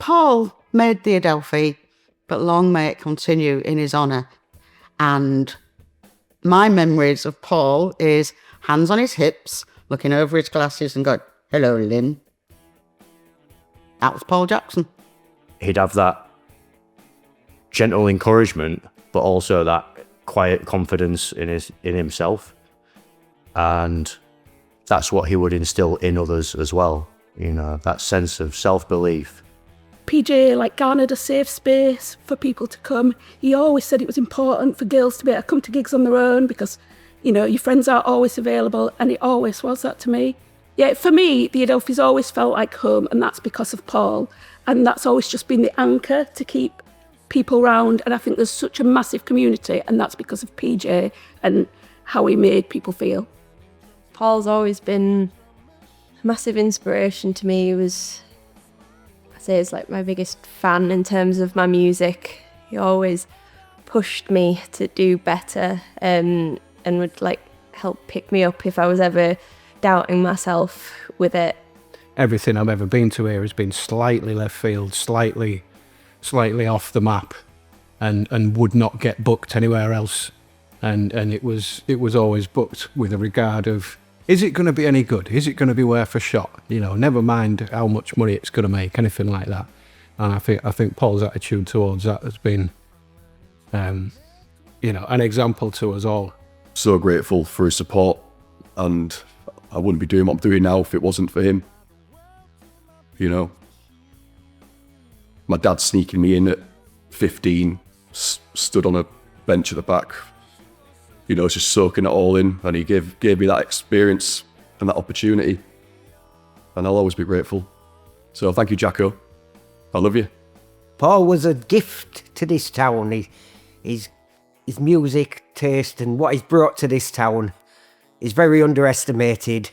Paul made the Adelphi, but long may it continue in his honour. And my memories of Paul is hands on his hips, looking over his glasses and going, "Hello, Lynn." That was Paul Jackson. He'd have that gentle encouragement, but also that quiet confidence in himself. And that's what he would instill in others as well. You know, that sense of self-belief. PJ garnered a safe space for people to come. He always said it was important for girls to be able to come to gigs on their own because, your friends are always available, and it always was that to me. Yeah, for me, the Adelphi's always felt like home, and that's because of Paul. And that's always just been the anchor to keep people round. And I think there's such a massive community, and that's because of PJ and how he made people feel. Paul's always been a massive inspiration to me. He was, I say, he's my biggest fan in terms of my music. He always pushed me to do better, and would help pick me up if I was ever doubting myself with it. Everything I've ever been to here has been slightly left field, slightly off the map, and would not get booked anywhere else. And it was always booked with a regard of, is it going to be any good? Is it going to be worth a shot? Never mind how much money it's going to make, anything like that. And I think Paul's attitude towards that has been, an example to us all. So grateful for his support, and I wouldn't be doing what I'm doing now if it wasn't for him. My dad sneaking me in at 15, stood on a bench at the back, just soaking it all in, and he gave me that experience and that opportunity, and I'll always be grateful. So thank you, Jacko. I love you. Paul was a gift to this town. His music taste and what he's brought to this town is very underestimated.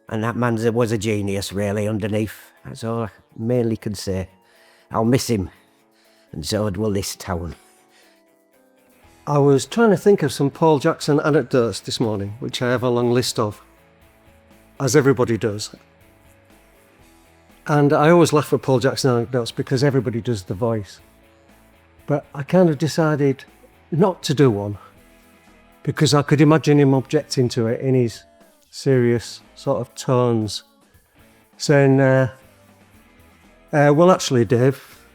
And that man was a genius, really, underneath. That's all I mainly can say. I'll miss him, and so will this town. I was trying to think of some Paul Jackson anecdotes this morning, which I have a long list of, as everybody does. And I always laugh at Paul Jackson anecdotes because everybody does the voice. But I kind of decided not to do one, because I could imagine him objecting to it in his serious sort of tones, saying, well, actually, Dave,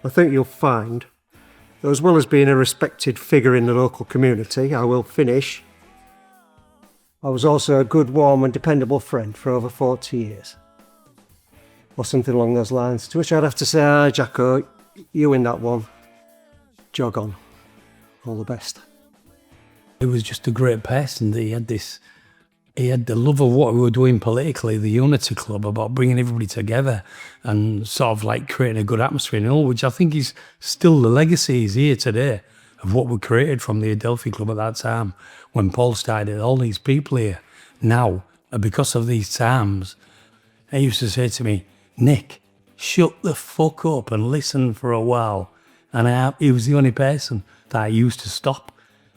I think you'll find that as well as being a respected figure in the local community, I will finish, I was also a good, warm and dependable friend for over 40 years. Or something along those lines, to which I'd have to say, aye, Jacko, you win that one. Jog on. All the best. He was just a great person. He had the love of what we were doing politically, the Unity Club, about bringing everybody together and sort of creating a good atmosphere and all, which I think is still the legacy is here today of what we created from the Adelphi Club at that time when Paul started. All these people here now, and because of these times, he used to say to me, "Nick, shut the fuck up and listen for a while." And he was the only person that I used to stop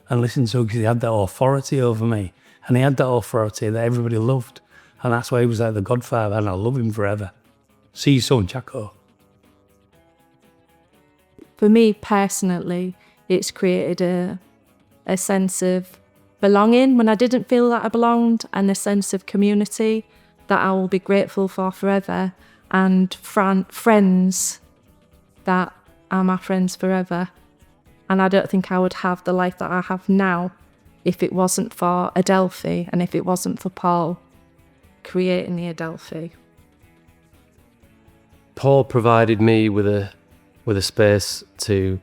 and listen to because he had that authority over me. And he had that authority that everybody loved. And that's why he was the godfather, and I love him forever. See you soon, Jacko. For me personally, it's created a sense of belonging when I didn't feel that I belonged, and a sense of community that I will be grateful for forever, and friends that are my friends forever. And I don't think I would have the life that I have now if it wasn't for Adelphi and if it wasn't for Paul creating the Adelphi. Paul provided me with a space to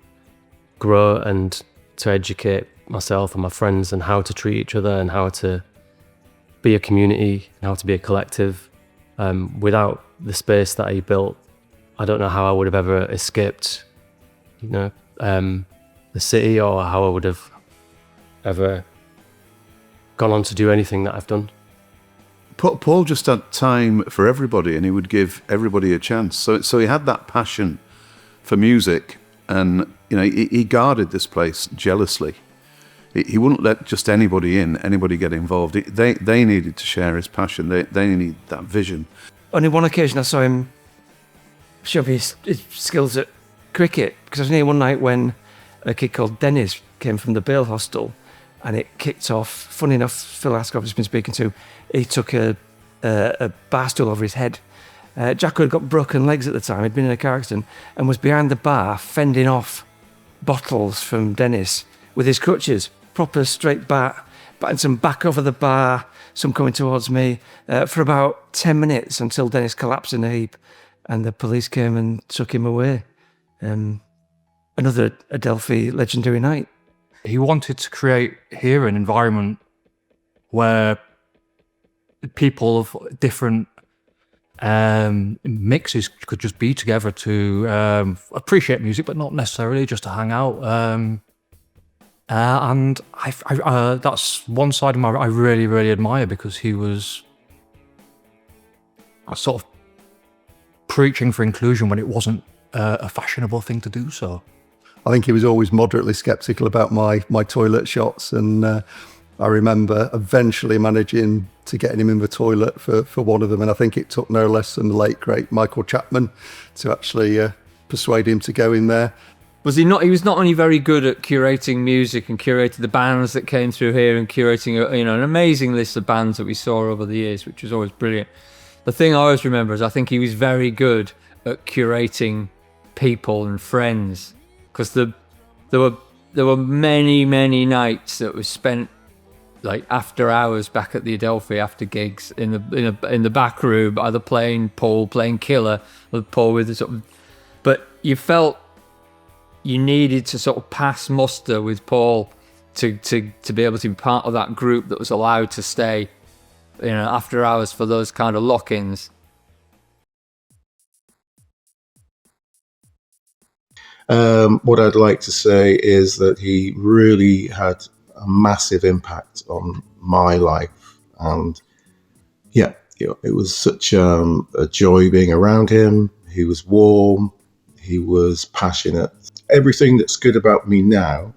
grow and to educate myself and my friends and how to treat each other and how to be a community and how to be a collective. Without the space that he built, I don't know how I would have ever escaped, the city, or how I would have ever gone on to do anything that I've done. Paul just had time for everybody, and he would give everybody a chance. So he had that passion for music, and he guarded this place jealously. He wouldn't let just anybody get involved. They needed to share his passion. They needed that vision. Only one occasion I saw him shove his skills at cricket. Because I was near one night when a kid called Dennis came from the Bale Hostel, and it kicked off. Funny enough, Phil Ascoff has been speaking to, he took a bar stool over his head. Jacko had got broken legs at the time, he'd been in a car accident, and was behind the bar fending off bottles from Dennis with his crutches. Proper straight bat, batting some back over the bar, some coming towards me, for about 10 minutes until Dennis collapsed in a heap and the police came and took him away. Another Adelphi legendary night. He wanted to create here an environment where people of different mixes could just be together to appreciate music, but not necessarily just to hang out. And I that's one side of him I really, really admire, because he was sort of preaching for inclusion when it wasn't a fashionable thing to do so. I think he was always moderately sceptical about my toilet shots, and I remember eventually managing to get him in the toilet for one of them, and I think it took no less than the late great Michael Chapman to actually persuade him to go in there. Was he not? He was not only very good at curating music and curated the bands that came through here and curating an amazing list of bands that we saw over the years, which was always brilliant. The thing I always remember is I think he was very good at curating people and friends, because there were many nights that was spent like after hours back at the Adelphi after gigs in the back room, either playing Killer or Paul with the sort of, but you felt you needed to sort of pass muster with Paul to be able to be part of that group that was allowed to stay, after hours for those kind of lock-ins. What I'd like to say is that he really had a massive impact on my life, and it was such a joy being around him. He was warm, he was passionate. Everything that's good about me now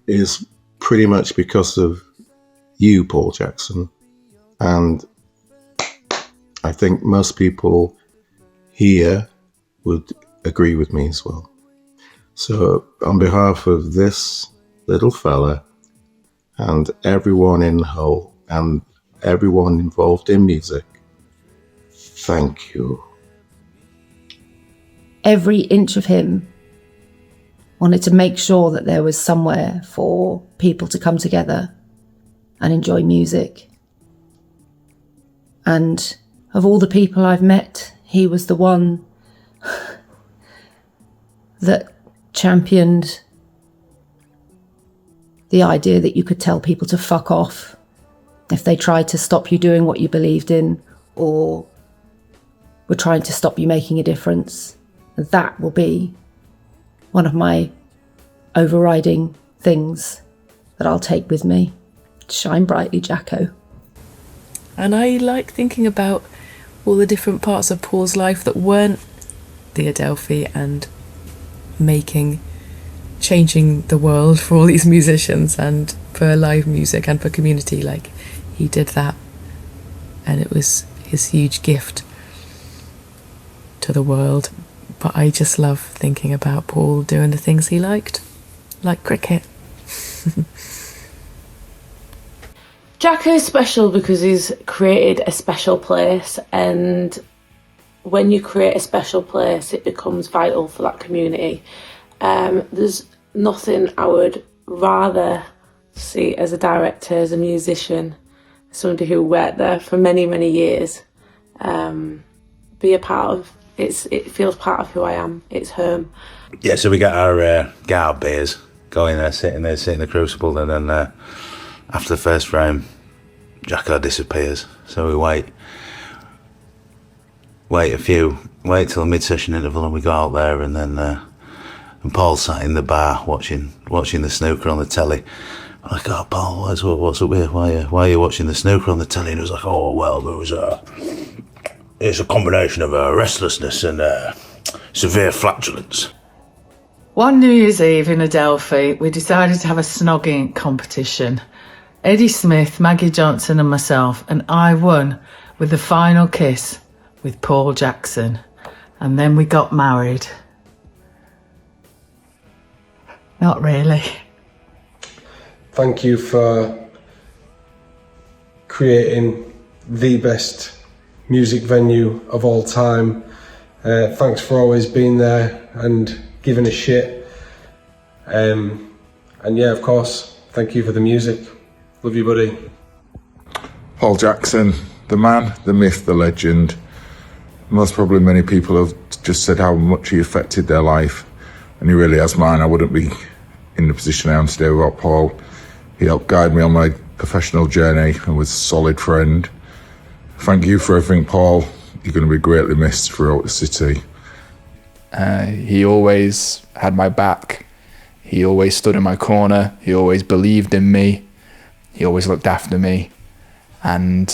is pretty much because of you, Paul Jackson, and I think most people here would agree with me as well. So on behalf of this little fella and everyone in Hull and everyone involved in music, thank you. Every inch of him wanted to make sure that there was somewhere for people to come together and enjoy music. And of all the people I've met, he was the one that championed the idea that you could tell people to fuck off if they tried to stop you doing what you believed in or were trying to stop you making a difference. That will be one of my overriding things that I'll take with me. Shine brightly, Jacko. And I like thinking about all the different parts of Paul's life that weren't the Adelphi and changing the world for all these musicians and for live music and for community. Like, he did that, and it was his huge gift to the world. But I just love thinking about Paul doing the things he liked, like cricket. Jacko's special because he's created a special place, and when you create a special place, it becomes vital for that community. There's nothing I would rather see as a director, as a musician, somebody who worked there for many, many years, be a part of. It feels part of who I am. It's home. Yeah, so we got our beers, go in there, sit in the crucible, and then after the first frame, Jacko disappears. So we wait till the mid-session interval, and we go out there, and then and Paul sat in the bar watching the snooker on the telly. I'm like, oh, Paul, what's up here? Why are you watching the snooker on the telly? And he was like, oh, well, it's a combination of restlessness and severe flatulence. One New Year's Eve in Adelphi, we decided to have a snogging competition. Eddie Smith, Maggie Johnson and myself, and I won with the final kiss with Paul Jackson, and then we got married. Not really. Thank you for creating the best music venue of all time. Thanks for always being there and giving a shit. And yeah, of course, thank you for the music. Love you, buddy. Paul Jackson, the man, the myth, the legend. Most probably many people have just said how much he affected their life, and he really has mine. I wouldn't be in the position I am today without Paul. He helped guide me on my professional journey and was a solid friend. Thank you for everything, Paul. You're going to be greatly missed throughout the city. He always had my back. He always stood in my corner. He always believed in me. He always looked after me. And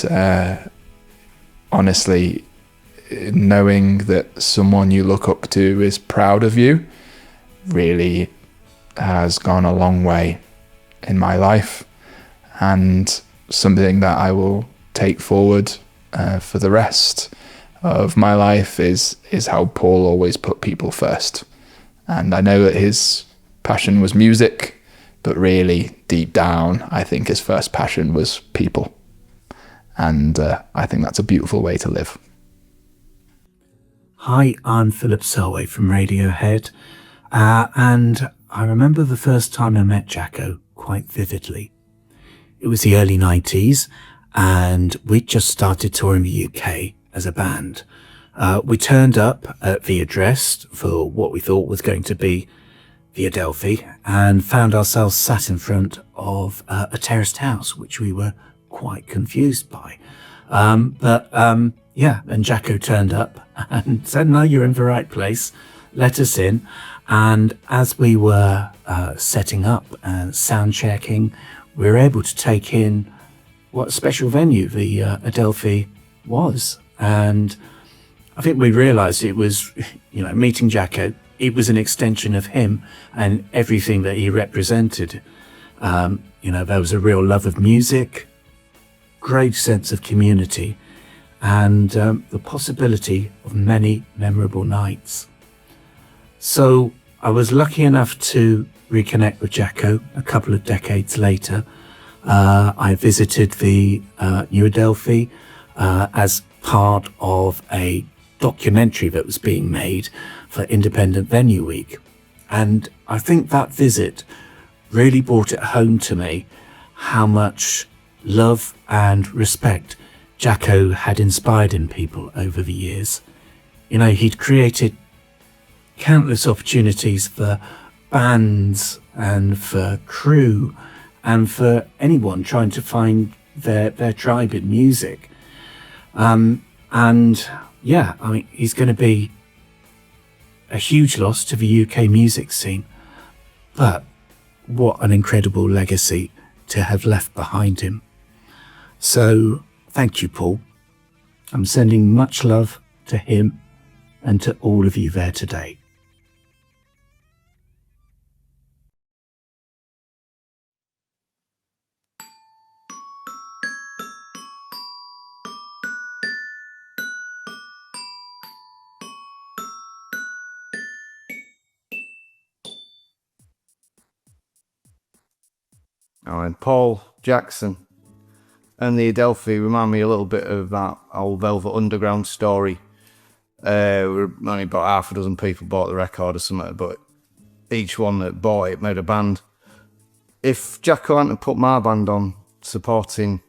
honestly, knowing that someone you look up to is proud of you really has gone a long way in my life, and something that I will take forward for the rest of my life is how Paul always put people first. And I know that his passion was music, but really deep down, I think his first passion was people. And I think that's a beautiful way to live. Hi, I'm Philip Selway from Radiohead, and I remember the first time I met Jacko quite vividly. It was the early 90s, and we'd just started touring the UK as a band. We turned up at the address for what we thought was going to be the Adelphi, and found ourselves sat in front of a terraced house, which we were quite confused by. Yeah, and Jacko turned up and said, "No, you're in the right place. Let us in." And as we were setting up and sound checking, we were able to take in what a special venue the Adelphi was. And I think we realised it was, meeting Jacko, it was an extension of him and everything that he represented. There was a real love of music, great sense of community, and the possibility of many memorable nights. So I was lucky enough to reconnect with Jacko a couple of decades later. I visited the New Adelphi as part of a documentary that was being made for Independent Venue Week. And I think that visit really brought it home to me how much love and respect Jacko had inspired in people over the years. He'd created countless opportunities for bands and for crew and for anyone trying to find their tribe in music. He's going to be a huge loss to the UK music scene, but what an incredible legacy to have left behind him. So thank you, Paul. I'm sending much love to him and to all of you there today. And Paul Jackson and the Adelphi remind me a little bit of that old Velvet Underground story. Only about half a dozen people bought the record or something, but each one that bought it made a band. If Jacko hadn't put my band on, supporting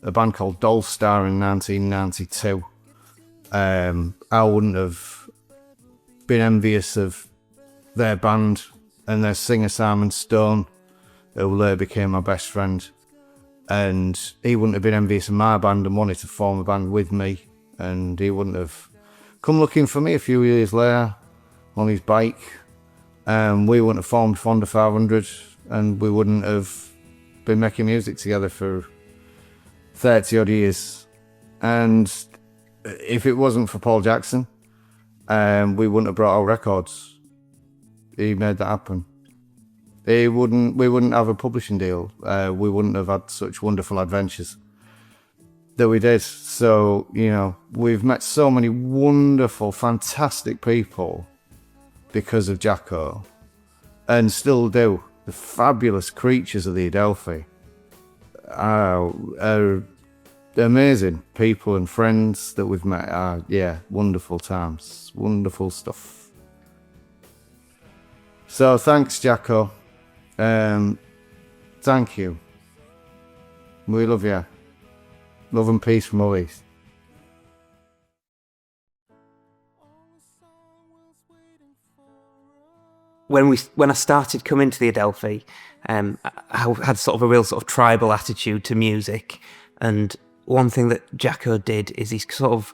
a band called Doll Star in 1992, I wouldn't have been envious of their band and their singer Simon Stone, who later became my best friend. And he wouldn't have been envious of my band and wanted to form a band with me. And he wouldn't have come looking for me a few years later on his bike. We wouldn't have formed Fonda 500, and we wouldn't have been making music together for 30 odd years. And if it wasn't for Paul Jackson, we wouldn't have brought out records. He made that happen. We wouldn't have a publishing deal. We wouldn't have had such wonderful adventures. that we did. So, you know, we've met so many wonderful, fantastic people because of Jacko, and still do. The fabulous creatures of the Adelphi are amazing people and friends that we've met. Yeah, wonderful times, wonderful stuff. So thanks, Jacko. Thank you. We love you. Love and peace from always. When I started coming to the Adelphi, I had sort of a real sort of tribal attitude to music, and one thing that Jacko did is he sort of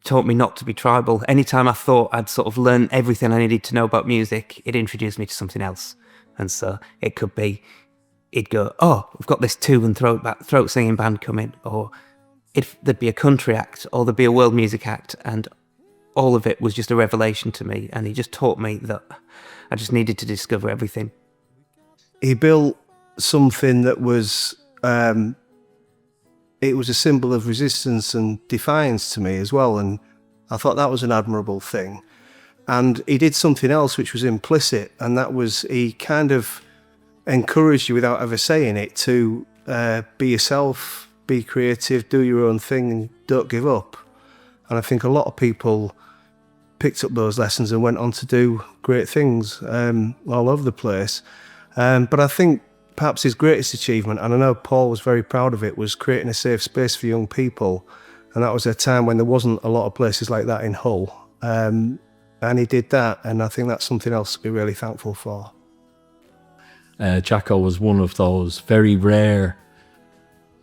taught me not to be tribal. Anytime I thought I'd sort of learned everything I needed to know about music, it introduced me to something else. And so it could be, he'd go, oh, we've got this tube and throat singing band coming, or there'd be a country act, or there'd be a world music act, and all of it was just a revelation to me, and he just taught me that I just needed to discover everything. He built something that was, it was a symbol of resistance and defiance to me as well, and I thought that was an admirable thing. And he did something else which was implicit, and that was he kind of encouraged you without ever saying it to be yourself, be creative, do your own thing, and don't give up. And I think a lot of people picked up those lessons and went on to do great things all over the place. But I think perhaps his greatest achievement, and I know Paul was very proud of it, was creating a safe space for young people. And that was a time when there wasn't a lot of places like that in Hull. And he did that, and I think that's something else to be really thankful for. Jacko was one of those very rare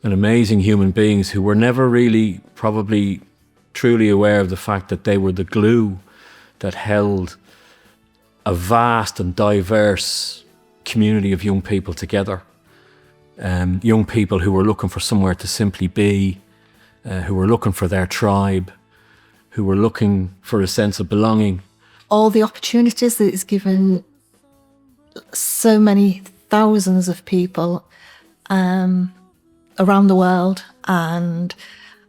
and amazing human beings who were never really probably truly aware of the fact that they were the glue that held a vast and diverse community of young people together. Young people who were looking for somewhere to simply be, who were looking for their tribe, who were looking for a sense of belonging. All the opportunities that it's given so many thousands of people around the world, and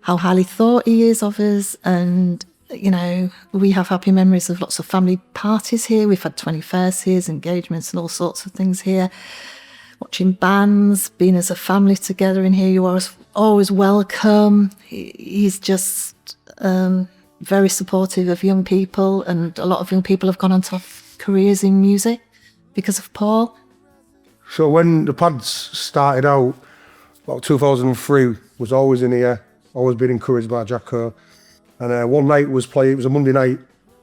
how highly thought he is of us. And, you know, we have happy memories of lots of family parties here. We've had 21sts, engagements and all sorts of things here. Watching bands, being as a family together in here. You are always welcome. He's just very supportive of young people, and a lot of young people have gone on to have careers in music because of Paul. So when the pads started out, about 2003, was always in here, always been encouraged by Jacko. And one night it was a Monday night,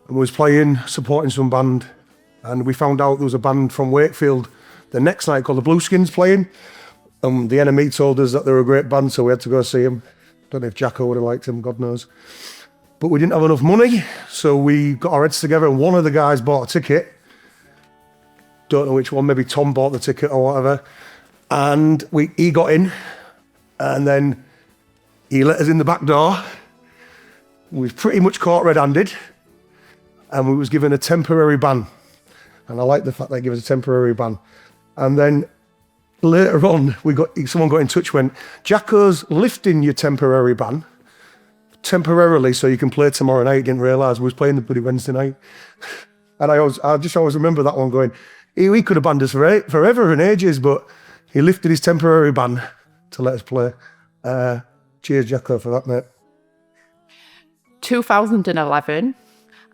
and we was playing, supporting some band, and we found out there was a band from Wakefield the next night called the Blueskins playing. And the NME told us that they were a great band, so we had to go see them. Don't know if Jacko would have liked them, God knows. But we didn't have enough money, so we got our heads together, and one of the guys bought a ticket. Don't know which one, maybe Tom bought the ticket or whatever. And he got in, and then he let us in the back door. We was pretty much caught red-handed, and we was given a temporary ban. And I like the fact they gave us a temporary ban. And then later on, someone got in touch, went, Jacko's lifting your temporary ban temporarily so you can play tomorrow night. Didn't realise we was playing the bloody Wednesday night. And I just always remember that one going, he could have banned us forever and ages, but he lifted his temporary ban to let us play. Cheers, Jacko, for that, mate. 2011,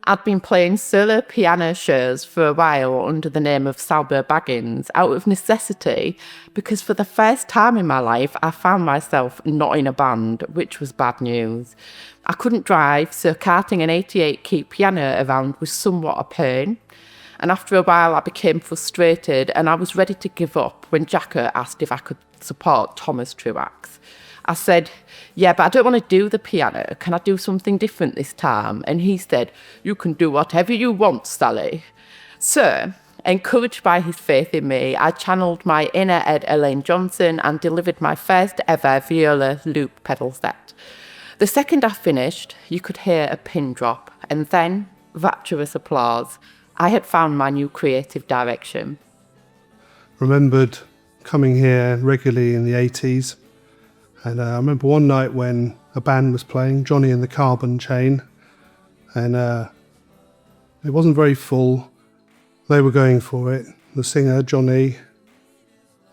I'd been playing solo piano shows for a while under the name of Salber Baggins out of necessity, because for the first time in my life I found myself not in a band, which was bad news. I couldn't drive, so carting an 88-key piano around was somewhat a pain. And after a while I became frustrated, and I was ready to give up when Jacko asked if I could support Thomas Truax. I said, yeah, but I don't want to do the piano. Can I do something different this time? And he said, you can do whatever you want, Sally. So, encouraged by his faith in me, I channeled my inner Ed Elaine Johnson and delivered my first ever viola loop pedal set. The second I finished, you could hear a pin drop, and then rapturous applause. I had found my new creative direction. Remembered coming here regularly in the 80s, And I remember one night when a band was playing, Johnny and the Carbon Chain, and it wasn't very full. They were going for it. The singer, Johnny,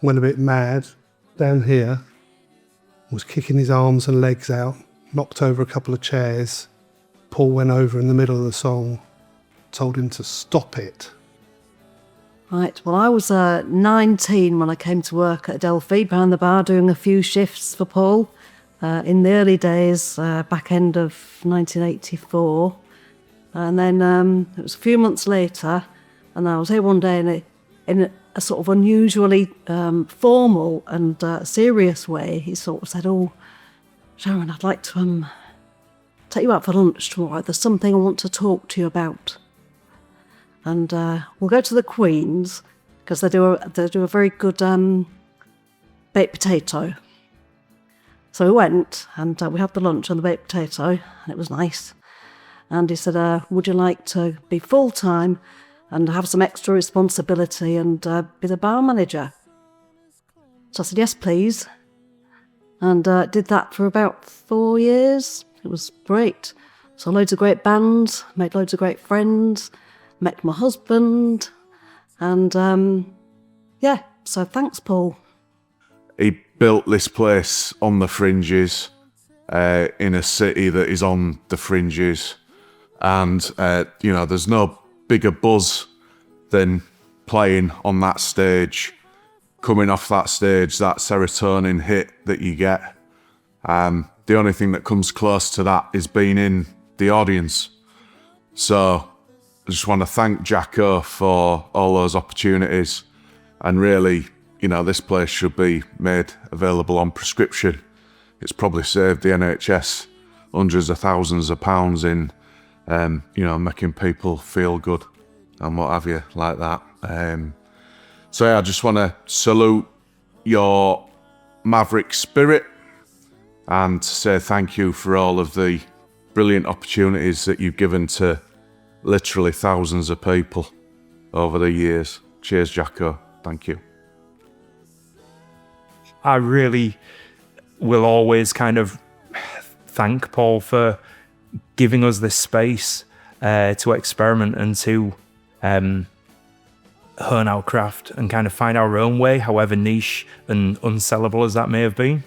went a bit mad down here, was kicking his arms and legs out, knocked over a couple of chairs. Paul went over in the middle of the song, told him to stop it. Right, well, I was 19 when I came to work at Adelphi, behind the bar, doing a few shifts for Paul in the early days, back end of 1984. And then it was a few months later, and I was here one day in a sort of unusually formal and serious way. He sort of said, "Oh, Sharon, I'd like to take you out for lunch tomorrow. There's something I want to talk to you about. And we'll go to the Queen's, because they do a very good baked potato." So we went, and we had the lunch and the baked potato, and it was nice. And he said, "Would you like to be full-time and have some extra responsibility and be the bar manager?" So I said, "Yes, please." And did that for about 4 years. It was great. Saw loads of great bands, made loads of great friends, met my husband, and yeah, so thanks, Paul. He built this place on the fringes, in a city that is on the fringes, and there's no bigger buzz than playing on that stage, coming off that stage, that serotonin hit that you get. The only thing that comes close to that is being in the audience. So I just want to thank Jacko for all those opportunities, and really, this place should be made available on prescription. It's probably saved the NHS hundreds of thousands of pounds in, making people feel good and what have you like that. So yeah, I just want to salute your maverick spirit and say thank you for all of the brilliant opportunities that you've given to literally thousands of people over the years. Cheers, Jacko. Thank you. I really will always kind of thank Paul for giving us this space to experiment and to hone our craft and kind of find our own way, however niche and unsellable as that may have been.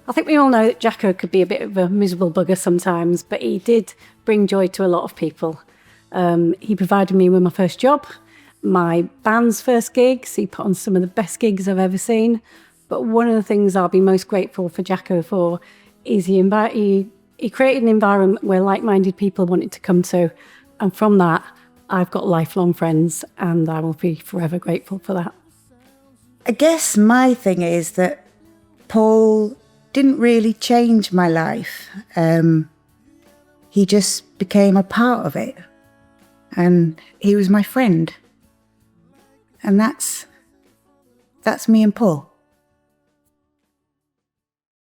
I think we all know that Jacko could be a bit of a miserable bugger sometimes, but he did bring joy to a lot of people. He provided me with my first job, my band's first gigs. He put on some of the best gigs I've ever seen. But one of the things I'll be most grateful for Jacko for is he created an environment where like-minded people wanted to come to. And from that, I've got lifelong friends, and I will be forever grateful for that. I guess my thing is that Paul didn't really change my life. He just became a part of it. And he was my friend. And that's me and Paul.